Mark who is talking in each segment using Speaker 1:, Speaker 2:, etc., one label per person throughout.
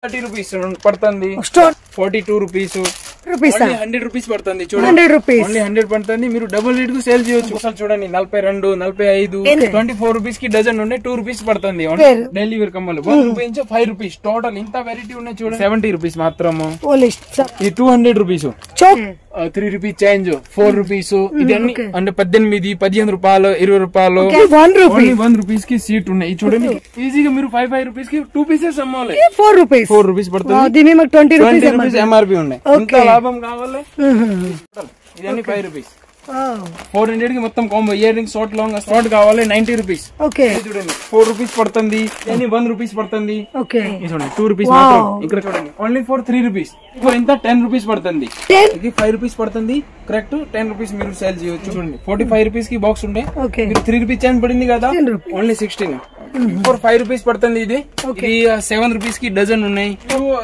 Speaker 1: 30 rupees పడుతుంది. 42 rupees 100 rupees పడుతుంది. చూడండి 100 పడుతుంది. మీరు డబుల్ రేట్ కు సేల్ చేయొచ్చు. అసలు చూడండి 42, 45, 24 రూపీస్ కి డజన్ ఉండే 2 రూపీస్ పడుతుంది. డైలీ వేర్ కమ్మలు 1 రూపీ నుంచి 5 రూపీస్ టోటల్ ఇంత వెరైటీ ఉన్నాయి. చూడండి 70 రూపీస్ మాత్రము. ఇది 200 రూపీస్ 3 రూపీస్ చేంజ్ 4 రూపీస్. ఇది అన్ని అంటే 18, 15 రూపాయలు, 20 రూపాయలు, 1 రూపీస్ కి సీట్ ఉన్నాయి. చూడండి ఈజీగా మీరు 5 రూపీస్ కి 2 పీసెస్ అమ్మాలి. 4 రూపీస్ పడుతుంది. 20 రూపీస్ ఎంఆర్పీ ఉన్నాయి. ఎంత లాభం కావాలి. ఇది అన్ని 5 రూపీస్ 400 కి మొత్తం combo. Ear ring short long short కావాలి 90 రూపీస్. చూడండి 4 రూపీస్ పడుతుంది. 1 రూపీస్ పడుతుంది. చూడండి 2 రూపీస్ మాత్రం. ఇక్కడ చూడండి ఓన్లీ ఫర్ 3 రూపీస్. ఇంత 10 రూపీస్ పడుతుంది. ఇది 5 రూపీస్ పడుతుంది. కరెక్ట్ 10 రూపీస్ మీరు సేల్ చేయొచ్చు. చూడండి 45 రూపీస్ కి బాక్స్ ఉండే. మీరు 3 రూపీస్ చైన్ పడింది కదా, ఓన్లీ 16. 5 రూపీస్ పడుతుంది. ఇది 7 రూపీస్ కి డజన్ ఉన్నాయి.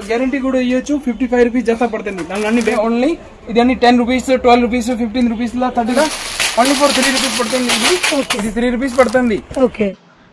Speaker 1: గ్యారంటీ కూడా ఇవ్వచ్చు. 55 రూపీస్ జత పడుతుంది. అన్ని ఓన్లీ ఇది అన్ని 10 rupees, 12 rupees, 15 rupees law 30 only for 3 rupees పడుతుంది. ఇది 3 రూపీస్ పడుతుంది.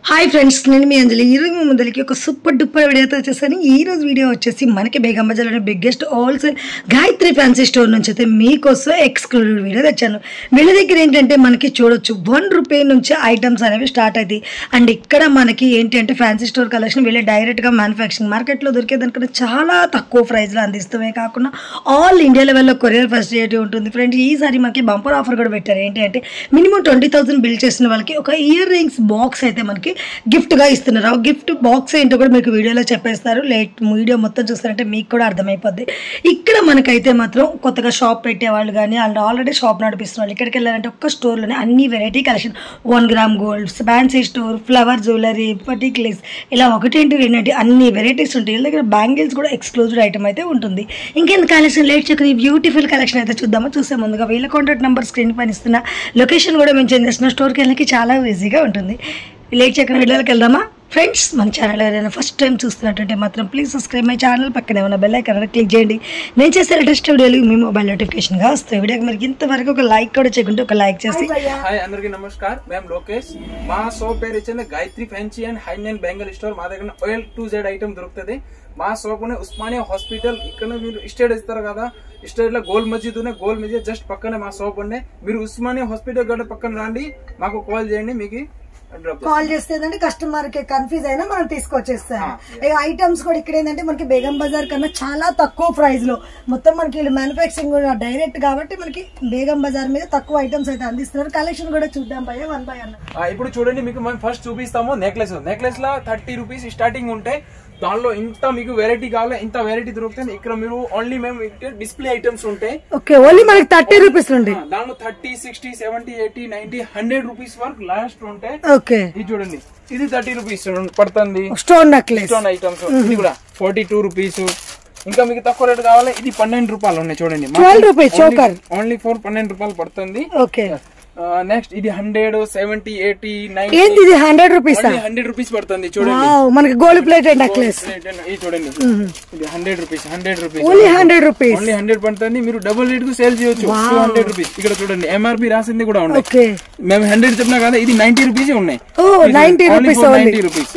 Speaker 2: హాయ్ ఫ్రెండ్స్, నేను మీ అంజలి. ఈరోజు మీ ముందరికి ఒక సూపర్ డూపర్ వీడియోతో వచ్చేసాను. ఈ రోజు వీడియో వచ్చేసి మనకి బేగం బజార్లోని biggest wholesale Gayatri fancy store నుంచి అయితే మీకోసం ఎక్స్క్లూజివ్ వీడియో తెచ్చాను. వీళ్ళ దగ్గర ఏంటంటే మనకి చూడొచ్చు 1 రూపీ నుంచి ఐటమ్స్ అనేవి స్టార్ట్ అవుతాయి. అండ్ ఇక్కడ మనకి ఏంటి అంటే ఫ్యాన్సీ స్టోర్ కలెక్షన్ వీళ్ళే డైరెక్ట్గా మ్యానుఫ్యాక్చరింగ్ మార్కెట్లో దొరికేదానికన్నా చాలా తక్కువ ప్రైస్లో అందిస్తామే కాకుండా ఆల్ ఇండియా లెవెల్లో కొరియర్ ఫెసిలిటీ ఉంటుంది. ఫ్రెండ్స్ ఈసారి మనకి బంపర్ ఆఫర్ కూడా పెట్టారు. ఏంటి అంటే మినిమం 20,000 బిల్ చేసిన వాళ్ళకి ఒక ఇయర్ రింగ్స్ బాక్స్ అయితే మనకి గిఫ్ట్ గా ఇస్తున్నారు. ఆ గిఫ్ట్ బాక్స్ ఏంటో కూడా మీకు వీడియోలో చెప్పేస్తారు. వీడియో మొత్తం చూస్తారంటే మీకు కూడా అర్థమైపోద్ది. ఇక్కడ మనకైతే మాత్రం కొత్తగా షాప్ పెట్టేవాళ్ళు కానీ అండ్ ఆల్రెడీ షాప్ నడిపిస్తున్న వాళ్ళు ఇక్కడికి వెళ్ళాలంటే ఒక్క స్టోర్లోనే అన్ని variety collection 1 gram gold, fancy store, flower jewellery, particulars ఇలా 1, 2 అన్ని వెరైటీస్ ఉంటాయి. వీళ్ళ దగ్గర బ్యాంగిల్స్ కూడా ఎక్స్క్లూజివ్ ఐటమ్ అయితే ఉంటుంది. ఇంకెందుకు కలెక్షన్ లేట్ చేయకుండా బ్యూటిఫుల్ కలెక్షన్ అయితే చూద్దామా. చూసే ముందుగా వీళ్ళ కాంటాక్ట్ నెంబర్ స్క్రీన్ పైన ఇస్తున్న లొకేషన్ కూడా మెన్షన్ చేస్తున్న స్టోర్కి వెళ్ళడానికి చాలా ఈజీగా ఉంటుంది. లేట్ చేయకుండా వీడియోకి వెళ్దామా. ఫ్రెండ్స్ మన ఛానల్ ఏదైనా ఫస్ట్ టైం చూస్తున్నట్టుంటే మాత్రం ప్లీజ్ సబ్స్క్రైబ్ మై ఛానల్. పక్కనే ఉన్న బెల్ ఐకాన్ క్లిక్ చేయండి. నేను చేసే లేటెస్ట్ వీడియోలు మీ మొబైల్ నోటిఫికేషన్గా వస్తాయి. వీడియోకి మీరు ఇంతవరకు ఒక లైక్ కూడా చేయకుంటే ఒక లైక్ చేసి.
Speaker 1: హాయ్ అందరికీ నమస్కారం. మేము లోకేష్. మా షాప్ పేరు ఇచ్చింది Gayatri fancy and high and బెంగల్ store. మా దగ్గర ఆయిల్ టు జెడ్ ఐటమ్ దొరుకుతుంది. మా షాప్ ఉస్మానియా హాస్పిటల్ ఇక్కడ మీరు స్టేట్ ఇస్తారు కదా, స్టేట్ లో గోల్ మస్జిద్ ఉన్నాయి. గోల్ మస్జిద్ జస్ట్ పక్కనే మా షాప్ ఉండే. మీరు ఉస్మానియా హాస్పిటల్ గడ్డ పక్కన రండి, మాకు కాల్ చేయండి. మీకు
Speaker 2: కాల్ చేస్తే కస్టమర్ కి కన్ఫ్యూజ్ అయినా మనం తీసుకొచ్చేస్తాం. ఐటమ్స్ కూడా ఇక్కడ ఏంటంటే మనకి బేగం బజార్ కన్నా చాలా తక్కువ ప్రైస్ లో మొత్తం మనకి మ్యానుఫాక్చరింగ్ డైరెక్ట్ కాబట్టి మనకి బేగం బజార్ మీద తక్కువ ఐటమ్స్ అయితే అందిస్తున్నారు. కలెక్షన్ కూడా చూద్దాం భయ్య 1 by 1.
Speaker 1: ఇప్పుడు చూడండి మీకు మనం ఫస్ట్ చూపిస్తాము నెక్లెస్. నెక్లెస్ లా 30 రూపీస్ స్టార్టింగ్ ఉంటాయి. దానిలో ఇంత మీకు వెరైటీ కావాలి, ఇంత వెరైటీ దొరుకుతుంది. ఇక్కడ మీరు ఓన్లీ మేము డిస్ప్లే ఐటమ్స్ ఉంటాయి.
Speaker 2: ఓన్లీ మనకి 30 రూపీస్ ఉంటాయి.
Speaker 1: దానిలో 30, 60, 70, 80, 90, 100 రూపీస్ వరకు లాస్ట్ ఉంటాయి. ఇది చూడండి ఇది 30 రూపీస్ పడుతుంది. Stone necklace stone items. ఇది కూడా 42 రూపీస్. ఇంకా మీకు తక్కువ రేటు కావాలి. ఇది 12 రూపాయలు ఉన్నాయి. చూడండి
Speaker 2: 12 రూపీస్ చోకర్
Speaker 1: ఓన్లీ ఫర్ 12 రూపాయలు పడుతుంది. నెక్స్ట్ ఇది 100, 70, 80, 90.
Speaker 2: ఇది 100 రూపీస్
Speaker 1: 100 రూపీస్ పడుతుంది. చూడండి
Speaker 2: మనకి గోల్డ్ ప్లేటెడ్ నెక్లెస్.
Speaker 1: ఇది చూడండి ఇది 100 rupees. 100 rupees
Speaker 2: only 100 rupees.
Speaker 1: Only 100 పడుతుంది. మీరు డబుల్ రేట్ కు సేల్ చేయొచ్చు. 200 రూపీస్. ఇక్కడ చూడండి ఎంఆర్పి రాసింది కూడా ఉన్నాయి. మేము 100 చెప్పినా కదా, ఇది 90 రూపీస్ ఉన్నాయి. 90 రూపీస్ 90 రూపీస్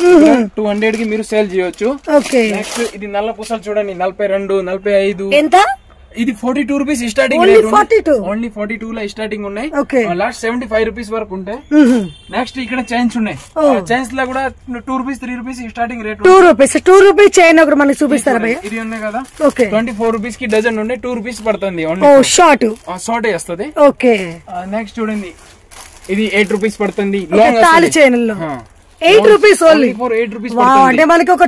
Speaker 1: 200 కి మీరు సేల్ చేయొచ్చు. నెక్స్ట్ ఇది నల్ల పూసలు చూడండి 42, 45. ఎంత? ఇది 42 రూపీస్ స్టార్టింగ్. ఓన్లీ 42 లో స్టార్టింగ్ ఉన్నాయి. లాస్ట్ 75 రూపీస్ వరకు ఉంటాయి. నెక్స్ట్ ఇక్కడ చైన్స్ ఉన్నాయి. చైన్స్ లో కూడా 2 rupees 3 rupees starting rate.
Speaker 2: 2 rupees chain ఒకటి మనకి చూపిస్తారా?
Speaker 1: ఇది ఉన్నాయి కదా 24 రూపీస్ కి డజన్ ఉండే 2 రూపీస్ పడుతుంది.
Speaker 2: షార్ట్
Speaker 1: వస్తుంది. నెక్స్ట్ చూడండి ఇది 8 రూపీస్ పడుతుంది.
Speaker 2: లాంగ్ చైన్ లో 8 రూపీస్ ఓన్లీ.
Speaker 1: 8 రూపీస్
Speaker 2: అంటే మనకి ఒక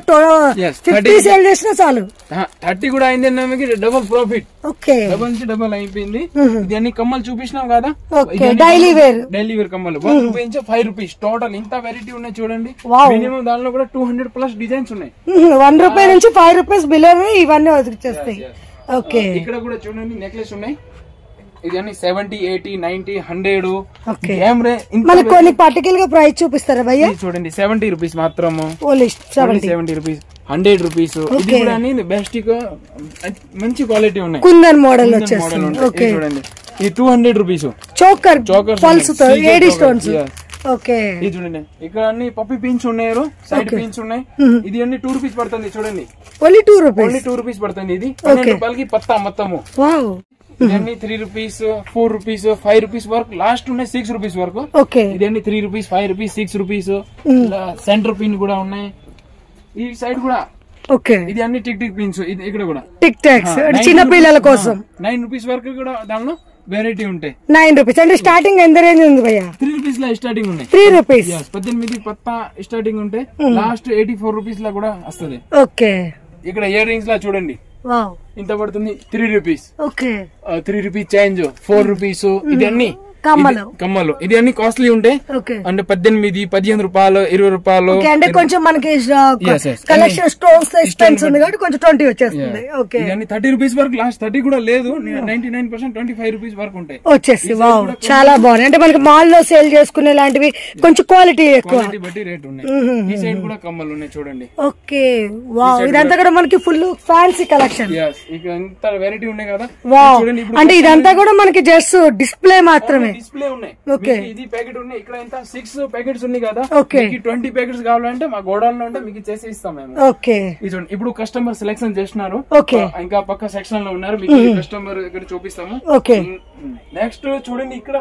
Speaker 2: 50 సేల్ చేసినా చాలు.
Speaker 1: 30 కూడా అయింది. మనకి డబుల్ ప్రాఫిట్. డబుల్ నుంచి డబుల్ అయిపోయింది. ఇది అన్ని కమ్మలు చూపించినాం కదా,
Speaker 2: డైలీ
Speaker 1: వేర్ కమ్మలు 1 రూపీ నుంచి 5 రూపీస్ టోటల్ ఇంత వెరైటీ ఉన్నాయి. చూడండి మినిమం దానిలో కూడా 200+ డిజైన్స్ ఉన్నాయి.
Speaker 2: 1 రూపీ నుంచి 5 రూపీస్ బిలో ఇవన్నీ వచ్చేస్తాయి.
Speaker 1: ఇక్కడ కూడా చూడండి నెక్లెస్ ఉన్నాయి. ఇది అన్ని 70, 80, 90, 100.
Speaker 2: మనకి కొన్ని పర్టికులర్ గా ప్రైస్ చూపిస్తారా భయ్యా?
Speaker 1: చూడండి 70 రూపీస్ మాత్రము. 70 రూపీస్ 100 రూపీస్. ఇది కూడా బెస్ట్ మంచి క్వాలిటీ ఉన్నాయి.
Speaker 2: కుందన్ మోడల్ వచ్చేస్తుంది.
Speaker 1: చూడండి ఇది 200 రూపీస్.
Speaker 2: చోకర్ పల్స్ తో 80 స్టోన్స్. ఓకే
Speaker 1: ఇది చూడండి ఇక్కడ అన్ని పప్పి పిన్స్ ఉన్నాయి, సైడ్ పిన్స్ ఉన్నాయి. ఇది అన్ని 2 రూపీస్ పడుతుంది చూడండి.
Speaker 2: Only 2 rupees.
Speaker 1: ఓన్లీ 2 రూపీస్ పడుతుంది. ఇది 12 రూపాయలకి పత్తా మొత్తము.
Speaker 2: వావ్.
Speaker 1: ఇదన్నీ 3 రూపీస్, 4 రూపీస్, 5 రూపీస్ వరకు లాస్ట్ ఉన్నాయి 6 రూపీస్ వరకు.
Speaker 2: ఓకే.
Speaker 1: ఇదన్నీ 3 rupees, 5 rupees, 6 rupees. Centre pin కూడా ఉన్నాయి ఈ సైడ్ కూడా.
Speaker 2: ఓకే.
Speaker 1: ఇది అన్ని టిక్ టిక్ పిన్స్. ఇది ఇక్కడ కూడా
Speaker 2: టిక్ టాక్స్ చిన్న పిల్లల కోసం
Speaker 1: 9 రూపీస్ వరకు కూడా దానిలో వెరైటీ ఉంటాయి.
Speaker 2: 9 రూపీస్ అంటే స్టార్టింగ్ ఎంత రేంజ్ ఉంది భయ్యా?
Speaker 1: 3 రూపీస్ లా స్టార్టింగ్ ఉన్నాయి.
Speaker 2: 3 రూపీస్
Speaker 1: 18 పత్తా స్టార్టింగ్ ఉంటే లాస్ట్ 84 రూపీస్ లా కూడా వస్తుంది.
Speaker 2: ఓకే.
Speaker 1: ఇక్కడ ఇయర్ రింగ్స్ లా చూడండి ఇంత పడుతుంది 3 rupees.
Speaker 2: Okay.
Speaker 1: 3 rupees change, 4 rupees. ఇది అన్ని కమ్మలు. ఇది అన్ని కాస్ట్లీ ఉంటాయి. అంటే 18, 15 రూపాయలు, 20 రూపాయలు.
Speaker 2: అంటే కొంచెం మనకి కలెక్షన్ స్టోన్స్ ఎక్స్పెన్స్ ఉంది కాబట్టి కొంచెం 20 వచ్చేస్తుంది. ఓకే.
Speaker 1: ఇది అన్ని 30 రూపీస్ వరకు లాస్ట్ 30 కూడా లేదు. 99% 25 రూపీస్ వరకు ఉంటాయి
Speaker 2: వచ్చేసి. వావ్ చాలా బాగుంది. అంటే మనకి మాల్ లో సేల్ చేసుకునే లాంటివి కొంచెం క్వాలిటీ ఎక్కువ
Speaker 1: బట్టి రేట్ ఉన్నాయి. ఈ సైడ్ కూడా కమ్మలు ఉన్నాయి చూడండి.
Speaker 2: ఓకే. వావ్ ఇదంతా కూడా మనకి ఫుల్ ఫ్యాన్సీ కలెక్షన్.
Speaker 1: ఇక్కడ ఎంత వెరైటీ ఉన్నాయి కదా.
Speaker 2: వావ్ అంటే ఇదంతా కూడా మనకి జస్ట్ డిస్ప్లే మాత్రమే.
Speaker 1: డిస్ప్లే ఉన్నాయి. ఇది ప్యాకెట్ ఉన్నాయి. ఇక్కడ ఎంత 6 ప్యాకెట్స్ ఉన్నాయి కదా. 20 ప్యాకెట్స్ కావాలంటే మా గోడౌన్ లో ఉంటే మీకు చేసి ఇస్తాం మేము.
Speaker 2: ఓకే.
Speaker 1: ఇప్పుడు కస్టమర్ సెలెక్షన్ చేస్తున్నారు. ఇంకా పక్క సెక్షన్ లో ఉన్నారు. మీకు కస్టమర్ ఇక్కడ చూపిస్తాము.
Speaker 2: ఓకే.
Speaker 1: నెక్స్ట్ చూడండి ఇక్కడ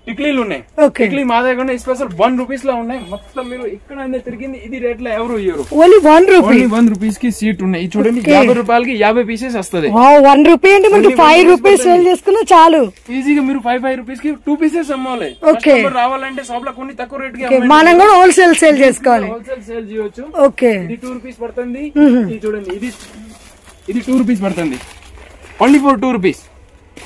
Speaker 1: టిక్లీలు ఉన్నాయి. టిక్లీ మా దగ్గర స్పెషల్ 1 రూపీస్ లో ఉన్నాయి. మొత్తం మీరు ఇక్కడ తిరిగింది ఇది రేట్ లో ఎవరు ఇయ్యరు.
Speaker 2: ఓన్లీ 1
Speaker 1: రూపీస్ కి సీట్ ఉన్నాయి. ఇది చూడండి 50 రూపాయలకి 50 పీసెస్ వస్తుంది.
Speaker 2: 1 రూపీ అంటే మనకి 5 రూపీస్ సేల్ చేసుకున్నా చాలు.
Speaker 1: ఈజీగా మీరు 5 రూపీస్ కి 2 పీసెస్ అమ్మాలి. రావాలంటే షాప్ లో కొన్ని తక్కువ రేట్ కి
Speaker 2: మనం కూడా హోల్సేల్ సేల్ చేసుకోవాలి.
Speaker 1: హోల్సేల్ సేల్ చేయొచ్చు.
Speaker 2: ఓకే.
Speaker 1: ఇది 2 రూపీస్ పడుతుంది. ఇది చూడండి ఇది 2 రూపీస్ పడుతుంది. Only for 2 rupees.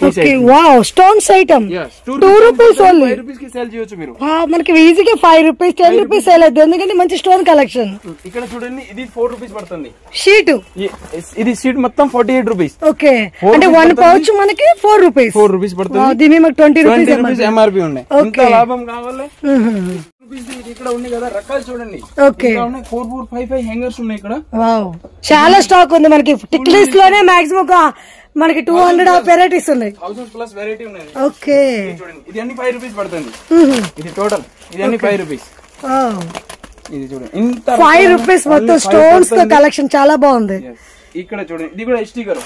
Speaker 2: Okay. Wow stones item 2 rupees only.
Speaker 1: 5 rupees కి సేల్ చేయొచ్చు మీరు.
Speaker 2: మనకి ఈజీగా 5 రూపీస్ 10 రూపీస్ సేల్ అవుతుంది. ఎందుకంటే మంచి స్టోన్ కలెక్షన్.
Speaker 1: ఇక్కడ చూడండి ఇది 4 రూపీస్ పడుతుంది
Speaker 2: షీట్.
Speaker 1: ఇది షీట్ మొత్తం 48 రూపీస్.
Speaker 2: ఓకే. అంటే 1 పౌచ్ మనకి 4 రూపీస్.
Speaker 1: 4 రూపీస్ పడుతుంది.
Speaker 2: దీని మనకి 20 రూపీస్
Speaker 1: ఎంఆర్పి ఉన్నాయి. ఎంత లాభం కావాలి. ఇక్కడ ఉన్నాయి కదా రకాలు చూడండి.
Speaker 2: ఓకే.
Speaker 1: 4, 4, 5 హ్యాంగర్స్ ఉన్నాయి ఇక్కడ.
Speaker 2: వావ్ చాలా స్టాక్ ఉంది మనకి. టిక్లీస్ లోనే మాక్సిమం మనకి 200 వెరైటీస్ ఉన్నాయి.
Speaker 1: 1000+ వెరైటీ ఉన్నాయి.
Speaker 2: ఓకే.
Speaker 1: చూడండి ఇది అన్ని 5 రూపీస్ పడుతుంది. ఇది టోటల్ ఇది అన్ని 5 రూపీస్. ఇది చూడండి ఇంత
Speaker 2: 5 రూపీస్ మొత్తం స్టోన్స్ తో కలెక్షన్ చాలా బాగుంది.
Speaker 1: ఇక్కడ చూడండి ఇది కూడా sticker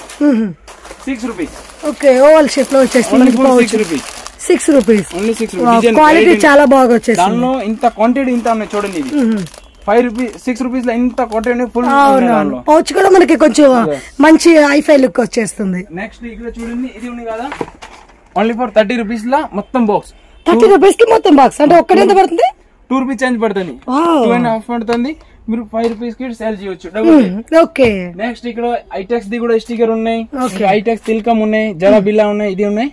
Speaker 1: 6 rupees.
Speaker 2: Okay. Oval shape లో వచ్చేస్తుంది.
Speaker 1: 6 rupees.
Speaker 2: 6 rupees.
Speaker 1: Only 6 rupees.
Speaker 2: Quality చాలా బాగా వచ్చేసింది.
Speaker 1: దానిలో ఇంత క్వాంటిటీ ఇంత ఉన్నాయి చూడండి. ఇది 5 రూపీస్ 6 రూపీస్ లో ఇంత క్వాంటిటీ ఫుల్.
Speaker 2: పౌచ్ కూడా మనకి కొంచెం మంచి హైఫై లుక్ వచ్చేస్తుంది.
Speaker 1: నెక్స్ట్ ఇక్కడ చూడండి ఇది ఉంది కదా ఓన్లీ ఫర్ 30 రూపీస్ లా మొత్తం బాక్స్.
Speaker 2: 30 రూపీస్ కి మొత్తం బాక్స్ అంటే ఒక్కటి ఎంత పడుతుంది?
Speaker 1: 2 రూపీస్ చేంజ్ పడుతుంది. 2.5 పడుతుంది. మీరు 5 రూపీస్ కి సేల్ చేయొచ్చు.
Speaker 2: ఓకే.
Speaker 1: నెక్స్ట్ ఇక్కడ ఐటెక్స్ ది కూడా స్టిక్కర్ ఉన్నాయి. ఐటెక్స్ తిల్కమ్ ఉన్నాయి, జరా బిల్లా ఉన్నాయి, ఇది ఉన్నాయి.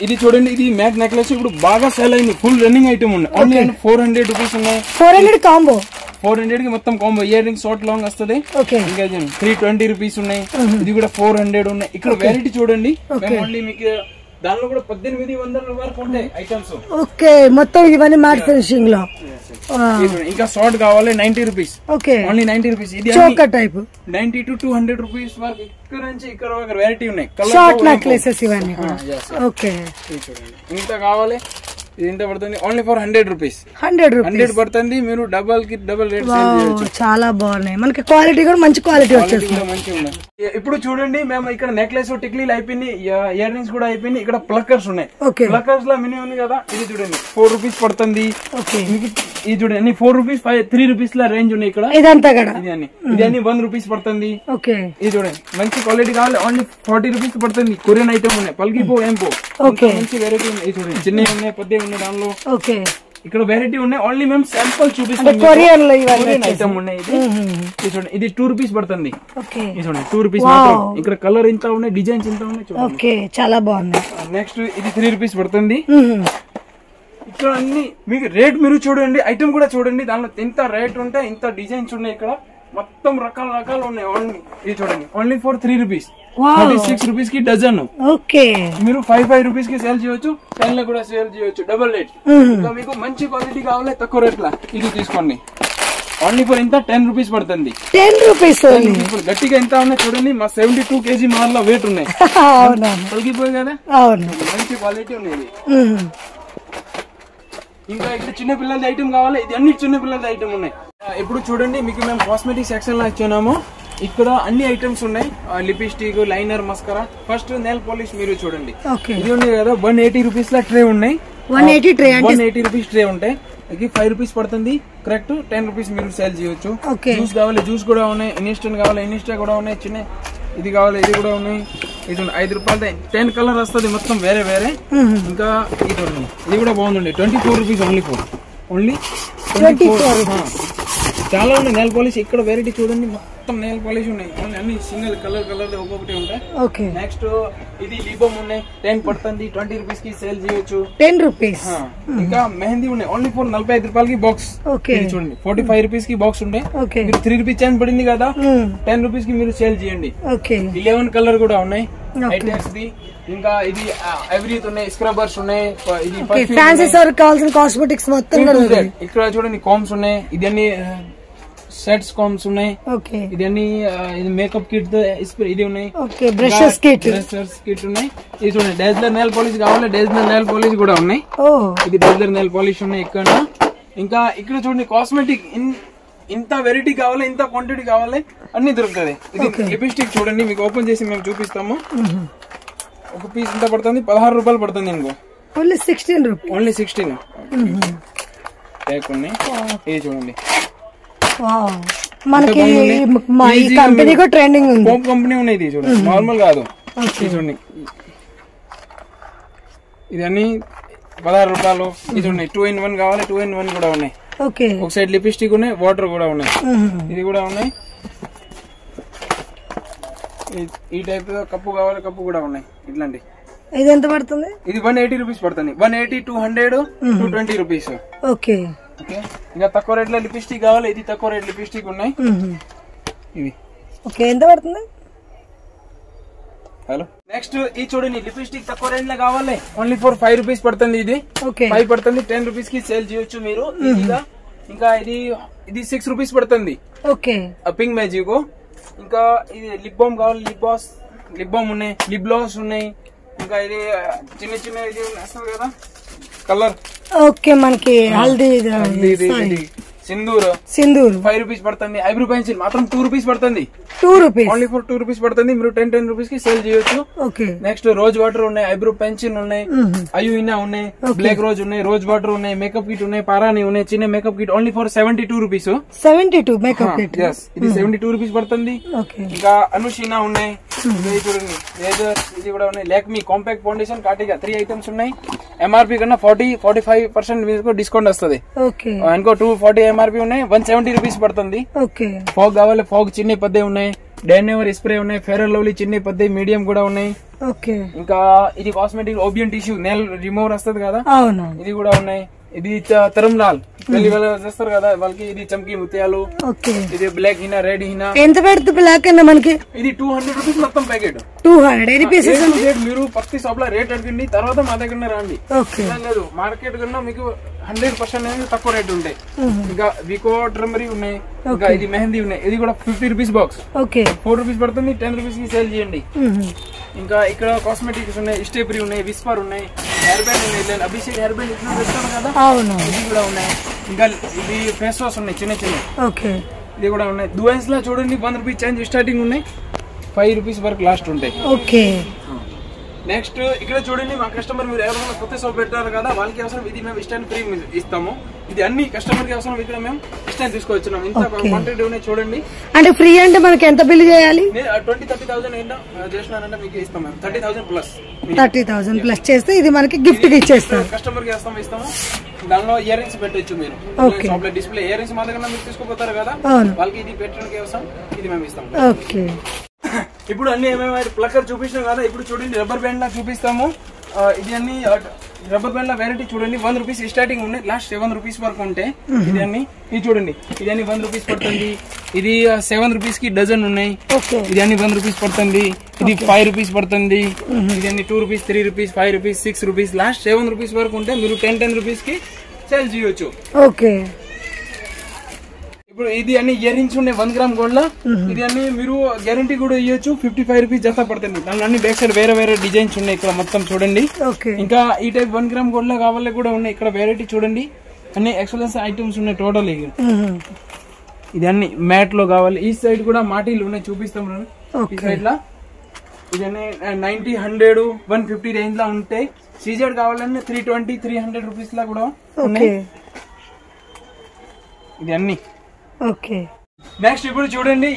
Speaker 1: ఇది చూడండి ఇది మ్యాట్ నెక్లెస్ ఇప్పుడు బాగా సేల్ అయింది. ఫుల్ రన్నింగ్ ఐటమ్ ఉన్నాయి. ఓన్లీ 400 రూపీస్ ఉన్నాయి.
Speaker 2: 400 కాంబో.
Speaker 1: 400 కి మొత్తం combo. Ear ring short long వస్తుంది. ఇంకా 320 రూపీస్ ఉన్నాయి. ఇది కూడా 400 ఉన్నాయి. ఇక్కడ వెరైటీ చూడండి. ఓన్లీ మీకు దానిలో కూడా 1800 వరకు ఉంటాయి ఐటమ్స్.
Speaker 2: ఓకే. మొత్తం ఇవన్నీ మ్యాట్ ఫినిషింగ్ లో.
Speaker 1: ఇంకా షార్ట్ కావాలి 90 రూపీస్.
Speaker 2: ఓకే.
Speaker 1: Only 90 rupees. ఇది
Speaker 2: చోకర్ టైప్
Speaker 1: 90 to 200 రూపీస్ వరకు ఇక్కడ నుంచి ఇక్కడ వరకు వెరైటీ ఉన్నాయి.
Speaker 2: షార్ట్ నెక్లెసెస్ ఇవన్నీ. ఓకే.
Speaker 1: ఇంత కావాలి. ఇది ఎంత పడుతుంది? Only for 100 rupees.
Speaker 2: 100
Speaker 1: పడుతుంది. మీరు డబల్ కి డబల్ రేట్ సేల్ చేయొచ్చు.
Speaker 2: చాలా బాగున్నాయి. మనకి క్వాలిటీ కూడా మంచి క్వాలిటీ వచ్చేస్తుంది.
Speaker 1: మంచిగా ఉన్నాయి. ఇప్పుడు చూడండి మేము ఇక్కడ నెక్లెస్ టిక్లీలు అయిపోయింది. ఇయర్ రింగ్స్ కూడా అయిపోయింది. ఇక్కడ ప్లక్కర్స్ ఉన్నాయి. ప్లక్కర్స్ లో మినీ ఉంది కదా. ఇది చూడండి 4 రూపీస్ పడుతుంది. ఇది చూడండి 4 రూపీస్ 3 రూపీస్ ల రేంజ్ ఉన్నాయి ఇక్కడ.
Speaker 2: ఇదంతా
Speaker 1: ఇది అన్ని 1 రూపీస్ పడుతుంది. ఇది చూడండి మంచి క్వాలిటీ కావాలి. ఓన్లీ 40 రూపీస్ పడుతుంది. కొరియన్ ఐటమ్ ఉన్నాయి. పల్కిపో ఏంపో మంచి వెరైటీ ఉన్నాయి. ఇది చూడండి చిన్నవి ఉన్నాయి, పెద్దవి ఉన్నాయి దానిలో. ఇక్కడ వెరైటీ ఉన్నాయి. ఓన్లీ మేము శాంపుల్ చూపిస్తాం.
Speaker 2: కొరియన్
Speaker 1: ఐటమ్ ఉన్నాయి. ఇది చూడండి ఇది 2 రూపీస్ పడుతుంది. ఇది చూడండి 2 రూపీస్ మాత్రం. ఇక్కడ కలర్ ఇంత ఉన్నాయి, డిజైన్స్ ఇంత ఉన్నాయి చూడండి.
Speaker 2: చాలా బాగుంది.
Speaker 1: నెక్స్ట్ ఇది 3 రూపీస్ పడుతుంది. ఇక్కడ అన్ని మీకు రేట్ మీరు చూడండి. ఐటమ్ కూడా చూడండి. దానిలో ఇంత రేట్ ఉంటాయి, ఇంత డిజైన్స్ ఉన్నాయి. ఇక్కడ మొత్తం రకాలు ఉన్నాయి. ఓన్లీ ఇది చూడండి ఓన్లీ ఫర్ 3 రూపీస్. 36 రూపీస్ కి డజన్. మీరు 5 రూపీస్ కి సేల్ చేయొచ్చు. 10 లో కూడా సేల్ చేయొచ్చు. Double rate. ఇంకా మీకు మంచి క్వాలిటీ కావాలి తక్కువ రేట్ లా ఇది తీసుకోండి. ఓన్లీ ఫర్ ఇంత 10 రూపీస్ పడుతుంది.
Speaker 2: 10 రూపీస్.
Speaker 1: గట్టిగా ఎంత ఉన్నాయి చూడండి. మా 72 kg మార్ల వెయిట్ ఉన్నాయి. తొలగిపోయి కదా. మంచి క్వాలిటీ ఉన్నాయి. ఇంకా ఇక్కడ చిన్న పిల్లలది ఐటమ్ కావాలి, ఇది అన్ని చిన్న పిల్లలది ఐటమ్ ఉన్నాయి. ఇప్పుడు చూడండి మీకు మేము కాస్మెటిక్ సెక్షన్ లో ఇచ్చాము. ఇక్కడ అన్ని ఐటమ్స్ ఉన్నాయి, lipstick, liner, mascara. First nail polish మీరు చూడండి, ఇది ఉంది కదా 180 రూపీస్ లా ట్రే ఉన్నాయి. 180 రూపీస్ ట్రే ఉంటాయి. 5 రూపీస్ పడుతుంది కరెక్ట్. 10 రూపీస్ మీరు సేల్ చేయొచ్చు. జ్యూస్ కావాలి జ్యూస్ కూడా ఉన్నాయి, ఇన్స్టెంట్ కావాలి ఇన్స్టెంట్ కూడా ఉన్నాయి, చిన్న ఇది కావాలి ఇది కూడా ఉన్నాయి. ఇది 5 రూపాయలు 10 కలర్ వస్తుంది మొత్తం వేరే వేరే. ఇంకా ఇది కూడా బాగుందండి, 24 రూపీస్ ఓన్లీ 24. చాలా ఉన్నాయి నెయిల్ పాలిష్. ఇక్కడ వెరైటీ చూడండి మొత్తం నెయిల్ పాలిష్ ఉన్నాయి, అన్ని సింగిల్ కలర్ ఒక్కొక్కటి ఉంటాయి. నెక్స్ట్ ఇది లిబమ్ ఉన్నాయి, 10 పడుతుంది, 20 రూపీస్ కి సేల్ చేయొచ్చు. 10 రూపీస్. ఇంకా మెహందీ ఉన్నాయి ఓన్లీ ఫర్ 45 రూపాయలకి బాక్స్. చూడండి 45 రూపీస్ కి బాక్స్ ఉండే, 3 రూపీస్ ఛాన్స్ పడింది కదా, 10 రూపీస్ కి మీరు సేల్ చేయండి. 11 కలర్ కూడా ఉన్నాయి. ఇంకా ఇది ఎవ్రీథ్ ఉన్నాయి, స్క్రబ్బర్స్ ఉన్నాయి, ఇది కావాల్సిన కాస్మెటిక్స్ మొత్తం ఇక్కడ చూడండి. కామ్స్ ఉన్నాయి, ఇది అన్ని సెట్స్ కామ్స్ ఉన్నాయి. ఇది అన్ని మేకప్ కిట్ ఇది ఉన్నాయి, బ్రషెస్ కిట్ ఉన్నాయి. ఇది చూడండి డేజ్లర్ నెయిల్ పాలిష్ కావాలి, డేజ్లర్ నెయిల్ పాలిష్ కూడా ఉన్నాయి. ఇది డేజ్లర్ నెయిల్ పాలిష్ ఉన్నాయి ఇక్కడ. ఇంకా ఇక్కడ చూడండి కాస్మెటిక్ ఇంత వెరైటీ కావాలి, ఇంత క్వాంటిటీ కావాలి, అన్ని దొరుకుతుంది. ఇది లిప్స్టిక్ చూడండి, మీకు ఓపెన్ చేసి మేము చూపిస్తాము. ఒక పీస్ ఇంత పడుతుంది, 16 రూపాయలు పడుతుంది. ఇంకో ఓన్లీ 16 ప్యాక్ ఉన్నాయి. ఇది చూడండి మనకి కంపెనీ ట్రెండింగ్ ఉంది, హోమ్ కంపెనీ ఉన్నాయి. ఇది చూడండి నార్మల్ కాదు. ఇది చూడండి ఇది అన్ని 16 రూపాయలు. ఇది ఉన్నాయి 2 in 1 కావాలి, 2 in 1 కూడా ఉన్నాయి. ఒక సైడ్ లిప్స్టిక్ ఉన్నాయి, వాటర్ కూడా ఉన్నాయి, ఇది కూడా ఉన్నాయి. ఈ టైప్ కప్పు కావాలి, కప్పు కూడా ఉన్నాయి ఇట్లాంటి. ఇది ఎంత పడుతుంది? ఇది 180 రూపీస్ పడుతుంది. 180, 200, 220 రూపీస్. ఓకే. ఇంకా తక్కువ రేట్ లో లిప్స్టిక్ కావాలి, ఇది తక్కువ రేట్ లిప్స్టిక్ ఉన్నాయి ఇవి. ఓకే, ఎంత పడుతుంది? హలో, నెక్స్ట్ ఇది చూడండి లిప్స్టిక్ తక్కువ రేట్ లో కావాలి, ఓన్లీ ఫర్ 5 రూపీస్ పడుతుంది. ఇది 5 పడుతుంది, 10 రూపీస్ కి సేల్ చేయొచ్చు మీరు. ఇంకా ఇది 6 రూపీస్ పడుతుంది. Okay, pink magic. ఇంకా ఇది లిప్ బామ్ కావాలి, లిప్ బామ్ ఉన్నాయి, లిప్ గ్లాస్ ఉన్నాయి. ఇంకా ఇది చిన్న చిన్న ఇది వస్తుంది కదా కలర్. ఓకే, మనకి హల్దీ సింధూర్ 5 రూపీస్ పడుతుంది. ఐబ్రో పెన్సిల్ మాత్రం 2 రూపీస్ పడుతుంది. 2 రూపీస్ ఓన్లీ ఫర్ 2 రూపీస్ పడుతుంది. మీరు 10 రూపీస్ కి సేల్ చేయొచ్చు. నెక్స్ట్ రోజ్ వాటర్ ఉన్నాయి, ఐబ్రో పెన్సిల్ ఉన్నాయి, అయుయినా ఉన్నాయి, బ్లాక్ రోజ్ ఉన్నాయి, రోజ్ వాటర్ ఉన్నాయి, మేకప్ కిట్ ఉన్నాయి, పారాని ఉన్నాయి, చిన్న makeup kit only for 72 rupees. 72 makeup kit. ఇది 72 రూపీస్ పడుతుంది. ఇంకా అనుషీనా ఉన్నాయి, చూడండి ఇది కూడా ఉన్నాయి. లాక్మీ కాంపాక్ట్ ఫౌండేషన్ కాటిగా 3 ఐటమ్స్ ఉన్నాయి. ఎంఆర్పీ కన్నా 40-45% డిస్కౌంట్ వస్తుంది. ఇంకో 240 ఎంఆర్పీ ఉన్నాయి, 170 రూపీస్ పడుతుంది. ఫాగ్ కావాలి, ఫాగ్ చిన్న పద్దే ఉన్నాయి, డైనెవర్ స్ప్రే ఉన్నాయి, ఫెయిర్ అండ్ లవ్లీ చిన్న పద్దే మీడియం కూడా ఉన్నాయి. ఇంకా ఇది కాస్మెటిక్ ఓబియన్ టిష్యూ నెయిల్ రిమూవర్ వస్తుంది కదా, ఇది కూడా ఉన్నాయి. ఇది తరం లాల్ పెళ్లి చేస్తారు కదా వాళ్ళకి, ఇది చమ్కీ ముత్యాలు. ఇది బ్లాక్ హినా, రెడ్ హినా. ఎంత పెడుతుంది బ్లాక్ అన్న మనకి? ఇది 200 రూపీస్ మొత్తం ప్యాకెట్. 200 పీసెస్. మీరు ప్రతి షాప్ లో రేట్ అడగండి, తర్వాత మా దగ్గర రండి. లేదు మార్కెట్ కన్నా మీకు 100% తక్కువ రేట్ ఉంటాయి. ఇంకా వికో ట్రమరీ ఉన్నాయి, ఇంకా ఇది మెహందీ ఉన్నాయి. ఇది కూడా 50 రూపీస్ బాక్స్. 4 రూపీస్ పడుతుంది, 10 రూపీస్ కి సేల్ చేయండి. ఇంకా ఇక్కడ కాస్మెటిక్స్ ఉన్నాయి, స్టేపరీ ఉన్నాయి, విస్పర్ ఉన్నాయి, హెయిర్ బ్యాండ్ ఉన్నాయి, అభిషేక్ హెయిర్ బ్యాండ్ ఇట్లా తెస్తాను కదా, ఇది కూడా ఉన్నాయి. ఇంకా ఇది ఫేస్ వాష్ ఉన్నాయి చిన్న చిన్న, ఇది కూడా ఉన్నాయి. దువెన్స్ లో చూడండి 1 రూపీ చేంజ్ స్టార్టింగ్ ఉన్నాయి, 5 రూపీస్ వరకు లాస్ట్ ఉంటాయి. నెక్స్ట్ ఇక్కడ చూడండి మా కస్టమర్, మీరు ఎవరైనా కొత్త షాప్ పెట్టారు కదా వాళ్ళకి అవసరం ఇది మేము స్టాండ్ ఫ్రీ ఇస్తాము. ఇది అన్ని కస్టమర్ కి అవసరం ఇక్కడ మేము స్టాండ్ తీసుకొచ్చినాం. ఇంత క్వాంటిటీ ఉన్నాయి చూడండి. అంటే ఫ్రీ అంటే మనకి ఎంత బిల్ చేయాలి? 20-30,000 ఏంటో చేసినారంటే మీకు ఇస్తాం. 30,000 ప్లస్ 30,000 ప్లస్ చేస్తే ఇది మనకి గిఫ్ట్ గా ఇచ్చేస్తాం. కస్టమర్ కి ఇస్తాము. దానిలో ఇయర్ రింగ్స్ పెట్టచ్చు మీరు. షాప్ లో డిస్ప్లే ఇయర్ రింగ్స్ మా దగ్గర మీరు తీసుకోపోతారు కదా, వాళ్ళకి ఇది పెట్టడానికి అవసరం, ఇది మేము ఇస్తాం. ఇప్పుడు అన్ని ఏమేమి ప్లక్కర్ చూపించినాం కదా, ఇప్పుడు చూడండి రబ్బర్ బ్యాండ్ లా చూపిస్తాము. ఇది అన్ని రబ్బర్ బ్యాండ్ లా వెరైటీ చూడండి. 1 రూపీస్ స్టార్టింగ్ ఉన్నాయి, లాస్ట్ 7 రూపీస్ వరకు ఉంటాయి. ఇది అన్ని ఇది చూడండి, ఇది అన్ని 1 రూపీస్ పడుతుంది. ఇది 7 రూపీస్ కి డజన్ ఉన్నాయి. ఇది అన్ని 1 రూపీస్ పడుతుంది. ఇది 5 రూపీస్ పడుతుంది. ఇది అన్ని 2 rupees, 3 rupees, 5 rupees, 6 rupees, last 7 rupees వరకు ఉంటే మీరు 10 రూపీస్ కి సేల్ చేయొచ్చు. ఇప్పుడు ఇది అన్ని ఇయర్ రింగ్స్ ఉన్నాయి 1 గ్రామ్ గోల్డ్ లో. ఇది అన్ని మీరు గ్యారంటీ కూడా ఇవ్వచ్చు. 55 రూపీస్ జత పడుతుంది. దాని అన్ని బ్యాక్ సైడ్ వేరే వేరే డిజైన్స్ ఉన్నాయి ఇక్కడ మొత్తం చూడండి. ఇంకా ఈ టైప్ 1 గ్రామ్ గోల్డ్ లో కావాలి కూడా ఉన్నాయి. ఇక్కడ వెరైటీ చూడండి, అన్ని ఎక్సలెన్స్ ఐటమ్స్ ఉన్నాయి టోటల్. ఇది అన్ని మ్యాట్ లో కావాలి. ఈ సైడ్ కూడా మాటీలు ఉన్నాయి, చూపిస్తాం ఈ సైడ్ లా. ఇది అన్ని 90, 100, 150 రేంజ్ లా ఉంటాయి. సీజెడ్ కావాలన్నా 320, 300 రూపీస్ లా కూడా ఉన్నాయి. ఇది అన్ని నెక్స్ట్ ఇప్పుడు చూడండి,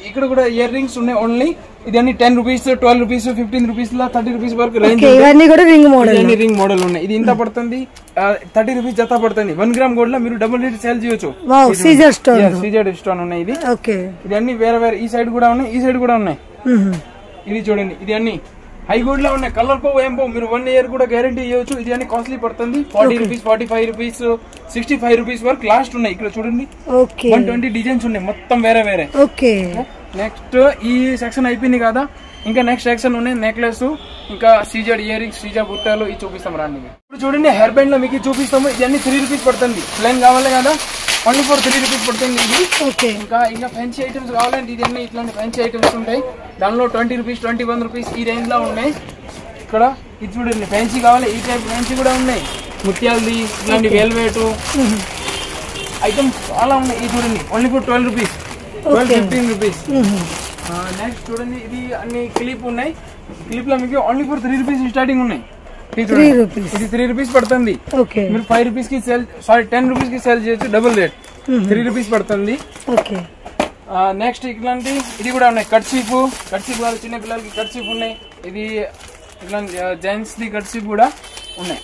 Speaker 1: ఇక్కడ కూడా ఇయర్ రింగ్స్ ఉన్నాయి ఓన్లీ. ఇది అన్ని 10 రూపీస్, 12 రూపీస్, 15 రూపీస్ లా 30 రూపీస్ వరకు రేంజ్. రింగ్ మోడల్ ఉన్నాయి. ఇది ఇంత పడుతుంది 30 రూపీస్ జత పడుతుంది. 1 గ్రామ్ గోల్డ్ లో మీరు డబుల్ రేట్ సేల్ చేయొచ్చు. సీజెడ్ స్టోన్ ఉన్నాయి. ఇది అన్ని వేరే వేరే. ఈ సైడ్ కూడా ఉన్నాయి, ఈ సైడ్ కూడా ఉన్నాయి. ఇది చూడండి, ఇది అన్ని హై గోల్డ్ లో ఉన్నాయి. కలర్ పోవు ఏం పోవు. మీరు 1 ఇయర్ కూడా గ్యారంటీ ఇవ్వచ్చు. ఇది అన్ని కాస్ట్లీ పడుతుంది. 40 రూపీస్, 45 రూపీస్, 65 రూపీస్ వరకు లాస్ట్ ఉన్నాయి. ఇక్కడ చూడండి 120 డిజైన్స్ ఉన్నాయి మొత్తం వేరే వేరే. నెక్స్ట్ ఈ సెక్షన్ అయిపోయింది కదా, ఇంకా నెక్స్ట్ సెక్షన్ ఉన్నాయి నెక్లెస్, ఇంకా సీజెడ్ ఇయర్ రింగ్స్, సీజెడ్ బుట్టాలు. ఇది చూపిస్తాం రండి. ఇప్పుడు చూడండి హెయిర్ బ్యాండ్ లో మీకు చూపిస్తాము. ఇది అన్ని 3 రూపీస్ పడుతుంది. ప్లెయిన్ కావాలి కదా, ఓన్లీ ఫర్ 3 రూపీస్ పడుతుంది ఇది. ఇంకా ఫ్యాన్సీ ఐటమ్స్ కావాలంటే ఇది అన్ని ఇట్లాంటి ఫ్యాన్సీ ఐటమ్స్ ఉంటాయి. దానిలో 20 రూపీస్, 21 రూపీస్ ఈ రేంజ్ లో ఉన్నాయి. ఇక్కడ ఇది చూడండి ఫ్యాన్సీ కావాలి, ఈ టైప్ ఫ్యాన్సీ కూడా ఉన్నాయి. ముత్యాలది ఇట్లాంటి వెల్వెట్ ఐటమ్స్ చాలా ఉన్నాయి. ఇది చూడండి only for 12 rupees, 15 rupees. Next చూడండి, ఇది అన్ని క్లిప్ ఉన్నాయి. క్లిప్ లో మీకు ఓన్లీ ఫర్ 3 రూపీస్ స్టార్టింగ్ ఉన్నాయి. ఇది 3 రూపీస్ పడుతుంది. మీరు 5 రూపీస్ కి సేల్, సారీ 10 రూపీస్ కి సేల్ చేయొచ్చు. డబుల్ రేట్ 3 రూపీస్ పడుతుంది. నెక్స్ట్ ఇట్లాంటి ఇది కూడా ఉన్నాయి. కట్సీఫ్ వాళ్ళు చిన్న పిల్లలకి కట్సీఫ్ ఉన్నాయి. ఇది ఇట్లా జెంట్స్ ది కట్సీఫ్ కూడా ఉన్నాయి.